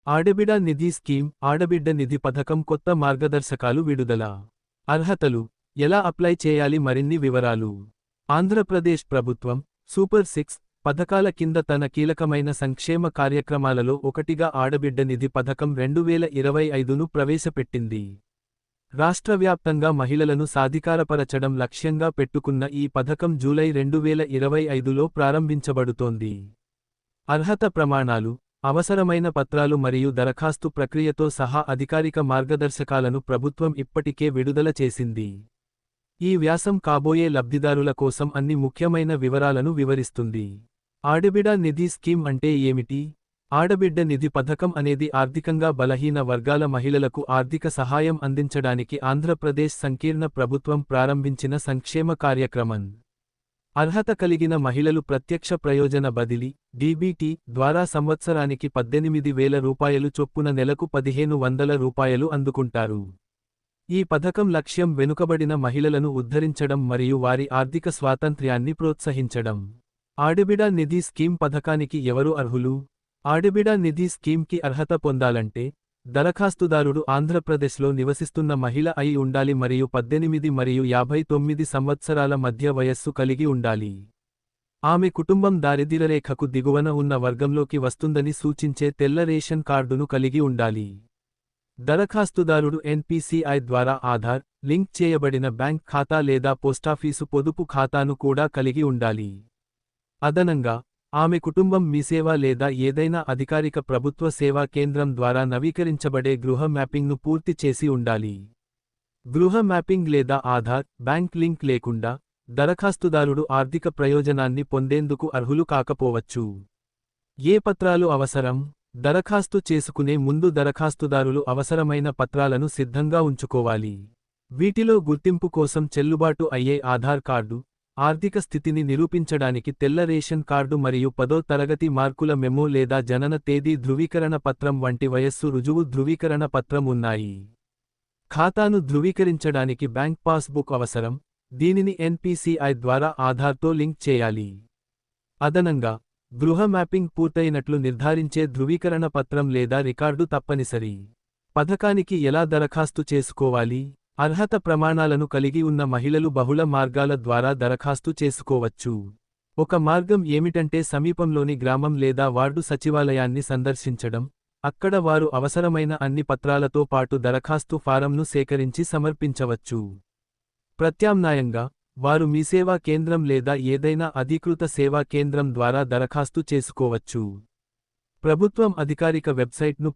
ఆడబిడ నిధి scheme ఆడబిడ్డ నిధి పథకం కొత్త మార్గదర్శకాలు విడుదల. అర్హతలు, ఎలా అప్లై చేయాలి మరిన్ని వివరాలు. ఆంధ్రప్రదేశ్ ప్రభుత్వం సూపర్ 6 పథకాల కింద తన కీలకమైన సంక్షేమ కార్యక్రమాలలో ఒకటిగా ఆడబిడ్డ నిధి పథకం 2025ను ప్రవేశపెట్టింది. రాష్ట్రవ్యాప్తంగా మహిళలను సాధికారపరచడం లక్ష్యంగా పెట్టుకున్న ఈ పథకం జూలై 2025లో ప్రారంభించబడుతోంది. అర్హత ప్రమాణాలు, అవసరమైన పత్రాలు మరియు దరఖాస్తు ప్రక్రియతో సహా అధికారిక మార్గదర్శకాలను ప్రభుత్వం ఇప్పటికే విడుదల చేసింది. ఈ వ్యాసం కాబోయే లబ్ధిదారుల కోసం అన్ని ముఖ్యమైన వివరాలను వివరిస్తుంది. ఆడబిడ నిధి స్కీమ్ అంటే ఏమిటి? ఆడబిడ్డ నిధి పథకం అనేది ఆర్థికంగా బలహీన వర్గాల మహిళలకు ఆర్థిక సహాయం అందించడానికి ఆంధ్రప్రదేశ్ సంకీర్ణ ప్రభుత్వం ప్రారంభించిన సంక్షేమ కార్యక్రమం. అర్హత కలిగిన మహిళలు ప్రత్యక్ష ప్రయోజన బదిలీ (డీబీటీ) ద్వారా సంవత్సరానికి 18,000 రూపాయలు చొప్పున నెలకు 1,500 రూపాయలు అందుకుంటారు. ఈ పథకం లక్ష్యం వెనుకబడిన మహిళలను ఉద్ధరించడం మరియు వారి ఆర్థిక స్వాతంత్ర్యాన్ని ప్రోత్సహించడం. ఆడబిడ నిధి స్కీమ్ పథకానికి ఎవరు అర్హులు? ఆడబిడ నిధి స్కీమ్కి అర్హత పొందాలంటే, దరఖాస్తుదారుడు ఆంధ్రప్రదేశ్లో నివసిస్తున్న మహిళ అయి ఉండాలి మరియు 18 మరియు 59 సంవత్సరాల మధ్య వయస్సు కలిగి ఉండాలి. ఆమె కుటుంబం దారిద్ర్యరేఖకు దిగువన ఉన్న వర్గంలోకి వస్తుందని సూచించే తెల్ల రేషన్ కార్డును కలిగి ఉండాలి. దరఖాస్తుదారుడు ఎన్పీసీఐ ద్వారా ఆధార్ లింక్ చేయబడిన బ్యాంక్ ఖాతా లేదా పోస్టాఫీసు పొదుపు ఖాతాను కూడా కలిగి ఉండాలి. అదనంగా, ఆమె కుటుంబం మీసేవ లేదా ఏదైనా అధికారిక ప్రభుత్వ సేవా కేంద్రం ద్వారా నవీకరించబడే గృహ మ్యాపింగ్ను పూర్తి చేసి ఉండాలి. గృహ మ్యాపింగ్ లేదా ఆధార్ బ్యాంక్ లింక్ లేకుండా, దరఖాస్తుదారుడు ఆర్థిక ప్రయోజనాన్ని పొందేందుకు అర్హులు కాకపోవచ్చు. ఏ పత్రాలు అవసరం? దరఖాస్తు చేసుకునే ముందు దరఖాస్తుదారులు అవసరమైన పత్రాలను సిద్ధంగా ఉంచుకోవాలి. వీటిలో గుర్తింపు కోసం చెల్లుబాటు అయ్యే ఆధార్ కార్డు, ఆర్థిక స్థితిని నిరూపించడానికి తెల్ల రేషన్ కార్డు మరియు 10వ తరగతి మార్కుల మెమో లేదా జనన తేదీ ధృవీకరణ పత్రం వంటి వయస్సు రుజువు ధృవీకరణ పత్రం ఉన్నాయి. ఖాతాను ధృవీకరించడానికి బ్యాంక్ పాస్బుక్ అవసరం, దీనిని ఎన్పీసీఐ ద్వారా ఆధార్తో లింక్ చేయాలి. అదనంగా, గృహ మ్యాపింగ్ పూర్తయినట్లు నిర్ధారించే ధృవీకరణ పత్రం లేదా రికార్డు తప్పనిసరి. పథకానికి ఎలా దరఖాస్తు చేసుకోవాలి? అర్హత ప్రమాణాలను కలిగి ఉన్న మహిళలు బహుళ మార్గాల ద్వారా దరఖాస్తు చేసుకోవచ్చు. ఒక మార్గం ఏమిటంటే సమీపంలోని గ్రామం లేదా వార్డు సచివాలయాన్ని సందర్శించడం, అక్కడ వారు అవసరమైన అన్ని పత్రాలతో పాటు దరఖాస్తు ఫారంను సేకరించి సమర్పించవచ్చు. ప్రత్యామ్నాయంగా, వారు మీసేవా కేంద్రం లేదా ఏదైనా అధీకృత సేవా కేంద్రం ద్వారా దరఖాస్తు చేసుకోవచ్చు. ప్రభుత్వం అధికారిక వెబ్సైట్ను